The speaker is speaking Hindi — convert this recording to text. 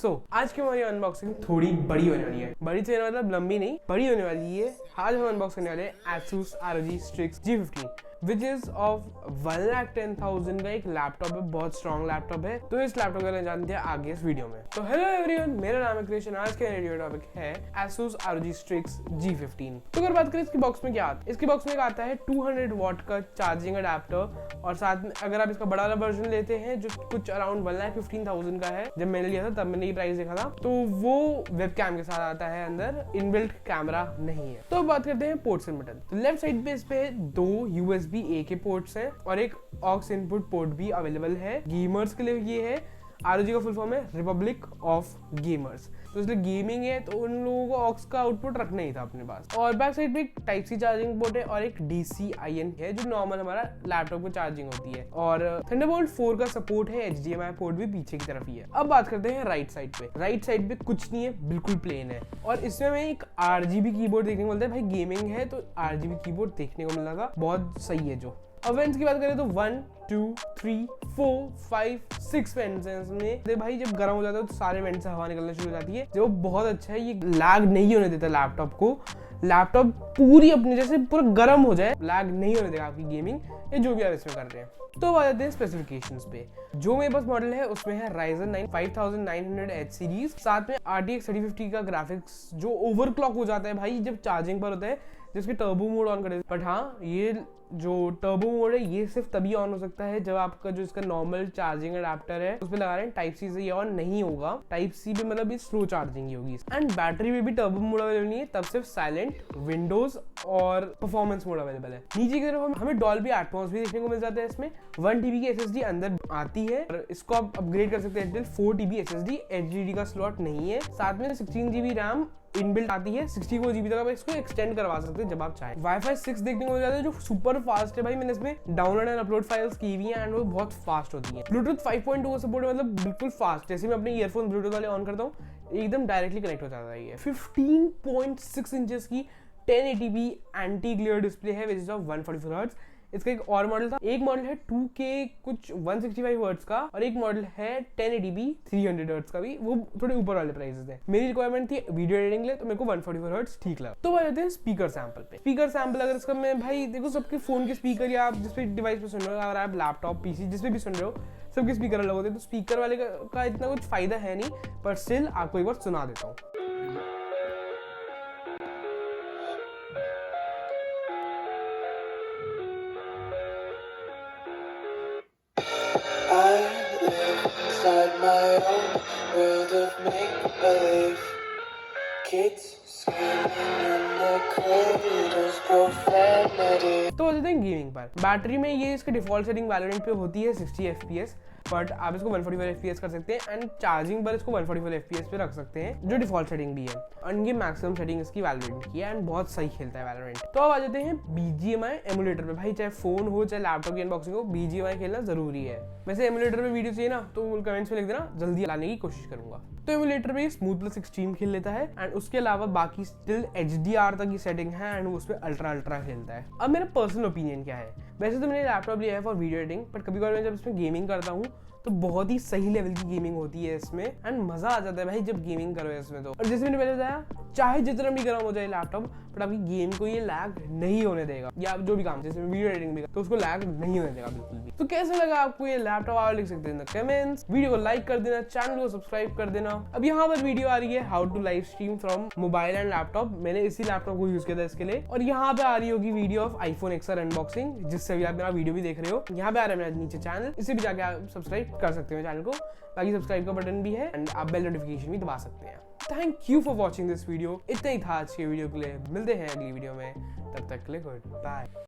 आज की हमारी अनबॉक्सिंग थोड़ी बड़ी होने वाली है। बड़ी से मतलब लंबी नहीं, बड़ी होने वाली है। आज हम अनबॉक्स करने वाले हैं Asus ROG Strix G15 which is of 1,10,000 का एक लैपटॉप है, बहुत स्ट्रॉन्ग लैपटॉप है। तो इस लैपटॉप के बारे में जानते हैं आगे इस वीडियो में। तो हेलो एवरीवन, मेरा नाम है कृष्ण। आज का वीडियो टॉपिक है Asus ROG Strix G15। तो अगर बात करें इसकी बॉक्स में क्या आता है, इसकी बॉक्स में आता है 200 वॉट का चार्जिंग अडेप्टर और साथ में अगर आप इसका बड़ा वाला वर्जन लेते हैं जो कुछ अराउंड 1,15,000 का है, जब मैंने लिया था तब मैंने ये प्राइस देखा था, तो वो वेब कैम के साथ आता है, अंदर इनबिल्ट कैमरा नहीं है। तो बात करते हैं पोर्ट्स एंड बटन। तो लेफ्ट साइड पे इस पे 2 USB-A के पोर्ट्स हैं और एक ऑक्स इनपुट पोर्ट भी अवेलेबल है। गेमर्स के लिए ये है, ROG का फुल फॉर्म है रिपब्लिक ऑफ गेमर्स, तो इसलिए गेमिंग है तो उन लोगों को ऑक्स का आउटपुट रखना ही था अपने पास। और बैक साइड पे एक टाइप सी चार्जिंग पोर्ट है और एक DC-IN है जो नॉर्मल हमारा लैपटॉप को चार्जिंग होती है। और थंडरबोल्ट 4 का सपोर्ट है, HDMI पोर्ट भी पीछे की तरफ ही है। अब बात करते हैं राइट साइड पे। राइट साइड पे कुछ नहीं है, बिल्कुल प्लेन है और इसमें हमें एक RGB कीबोर्ड देखने को मिलता है। भाई गेमिंग है तो RGB कीबोर्ड देखने को मिल रहा था, बहुत सही है। जो अब वेंट्स की बात करें तो 1 2 3 4 5 6 वेंट्स हैं इसमें। भाई जब गर्म हो जाता है तो सारे वेंट से हवा निकलना शुरू हो जाती है, जो बहुत अच्छा है। ये लैग नहीं होने देता लैपटॉप को। लैपटॉप पूरी अपने जैसे पूरा गर्म हो जाए, लैग नहीं होने देगा आपकी गेमिंग या जो भी आप इसमें कर रहे हैं। तो आ जाते हैं स्पेसिफिकेशंस पे। जो मेरे पास मॉडल है उसमें है Ryzen 9 5900H सीरीज, साथ में RTX 3050 का ग्राफिक्स जो ओवरक्लॉक हो जाता है भाई जब चार्जिंग पर होता है, जिसके टर्बो मोड ऑन करे। बट हाँ, ये जो टर्बो मोड है ये सिर्फ तभी ऑन हो सकता है जब आपका जो इसका नॉर्मल चार्जिंग अडेप्टर है उस पे लगा रहे हैं टाइप सी से, ये ऑन नहीं होगा। टाइप सी पे मतलब ये स्लो चार्जिंग ही होगी। एंड बैटरी में भी टर्बो मोड अवेलेबल नहीं है, तब सिर्फ साइलेंट, विंडोज और परफॉर्मेंस मोड अवेलेबल है। नीचे की तरफ हमें डॉल्बी एटमॉस भी देखने को मिल जाता है। इसमें 1 TB की SSD अंदर आती है और इसको आप अपग्रेड कर सकते हैं। 4 TB SSD, HDD का स्लॉट नहीं है। साथ में 16 GB रैम इनबिल्ट आती है। 64 GB तक आप इसको एक्सटेंड करवा सकते हैं जब आप चाहें। Wi-Fi 6 देखने को मिल जाता है जो सुपर फास्ट है। भाई मैंने इसमें डाउनलोड एंड अपलोड फाइल्स की हुई हैं एंड वो बहुत फास्ट होती है। Bluetooth 5.2 का सपोर्ट है, मतलब बिल्कुल फास्ट। जैसे मैं अपने ईयरफोन ब्लूटूथ वाले ऑन करता हूँ एकदम डायरेक्टली कनेक्ट हो जाता है। ये 15.6 इंचेस की 1080p एंटी ग्लेयर डिस्प्ले है विच इज ऑफ 144 हर्ट्ज। इसका एक और मॉडल था, एक मॉडल है 2K कुछ 165 हर्ट्ज का और एक मॉडल है 1080p 300 हर्ट्ज का भी, वो थोड़े ऊपर वाले प्राइसेस है। मेरी रिक्वायरमेंट थी वीडियो एडिटिंग लिए तो मेरे को 144 हर्ट्ज ठीक लगा। तो बात करते हैं स्पीकर सैंपल पे। स्पीकर सैंपल अगर इसका मैं भाई देखो, सबके फोन के स्पीकर या आप जिस पे डिवाइस पे सुन रहे हो, अगर आप लैपटॉप PC जिस पे भी सुन रहे हो, सबके स्पीकर अलग होते हैं। तो स्पीकर वाले का इतना कुछ फायदा है नहीं, पर स्टिल आपको एक बार सुना देता हूँ। Inside my own world of make-believe, kids screaming in the cradles, profanity. तो आ जाते हैं गेमिंग पर। बैटरी में ये इसका डिफॉल्ट सेटिंग वैलोरेंट पे होती है 60 FPS, बट आप इसको 144 FPS कर सकते हैं एंड चार्जिंग पर इसको 144 FPS पे रख सकते हैं जो डिफॉल्ट सेटिंग भी है। एंड ये मैक्सिमम सेटिंग इसकी वैलोरेंट की है एंड बहुत सही खेलता है वैलोरेंट। तो अब आ जाते हैं BGMI एमुलेटर पे। भाई चाहे फोन हो चाहे लैपटॉप की अनबॉक्सिंग हो, BGMI खेलना जरूरी है। वैसे एमुलेटर पे वीडियो चाहिए ना तो कमेंट्स में लिख देना, जल्दी लाने की कोशिश करूंगा। तो एमुलेटर में स्मूथ प्लस एक्सट्रीम खेल लेता है एंड उसके अलावा बाकी स्टिल HDR तक की सेटिंग है एंड उस पर अल्ट्रा खेलता है। अब मेरा पर्सनल ओपिनियन क्या है, वैसे तो मैंने लैपटॉप लिया है फॉर वीडियो एडिटिंग, बट कभी कभी मैं जब इसमें गेमिंग करता हूँ तो बहुत ही सही लेवल की गेमिंग होती है इसमें एंड मजा आ जाता है भाई जब गेमिंग करो इसमें। तो और जैसे मैंने पहले बताया, चाहे जितना भी गर्म हो जाए लैपटॉप, बट आपकी गेम को ये लैग नहीं होने देगा, या जो भी काम जैसे वीडियो एडिटिंग भी तो उसको लैग नहीं होने देगा बिल्कुल भी। तो कैसे लगा आपको ये लैपटॉप, आप लिख सकते हैं कमेंट्स। वीडियो को लाइक कर देना, चैनल को सब्सक्राइब कर देना। अब यहाँ पर वीडियो आ रही है how to live stream from mobile and laptop. मैंने इसी लैपटॉप को यूज किया था इसके लिए। और यहाँ पे आ रही होगी video of iPhone XR unboxing, जिससे भी आप मेरा वीडियो भी देख रहे हो। यहाँ पे आ रहा है मेरा नीचे चैनल, इसे भी जाके आप सब्सक्राइब कर सकते हो चैनल को। बाकी सब्सक्राइब का बटन भी है एंड आप बेल नोटिफिकेशन भी दबा सकते हैं। Thank you for watching this video. इतना ही था आज के वीडियो के लिए। मिलते हैं अगली वीडियो में, तब तक के लिए गुड बाय।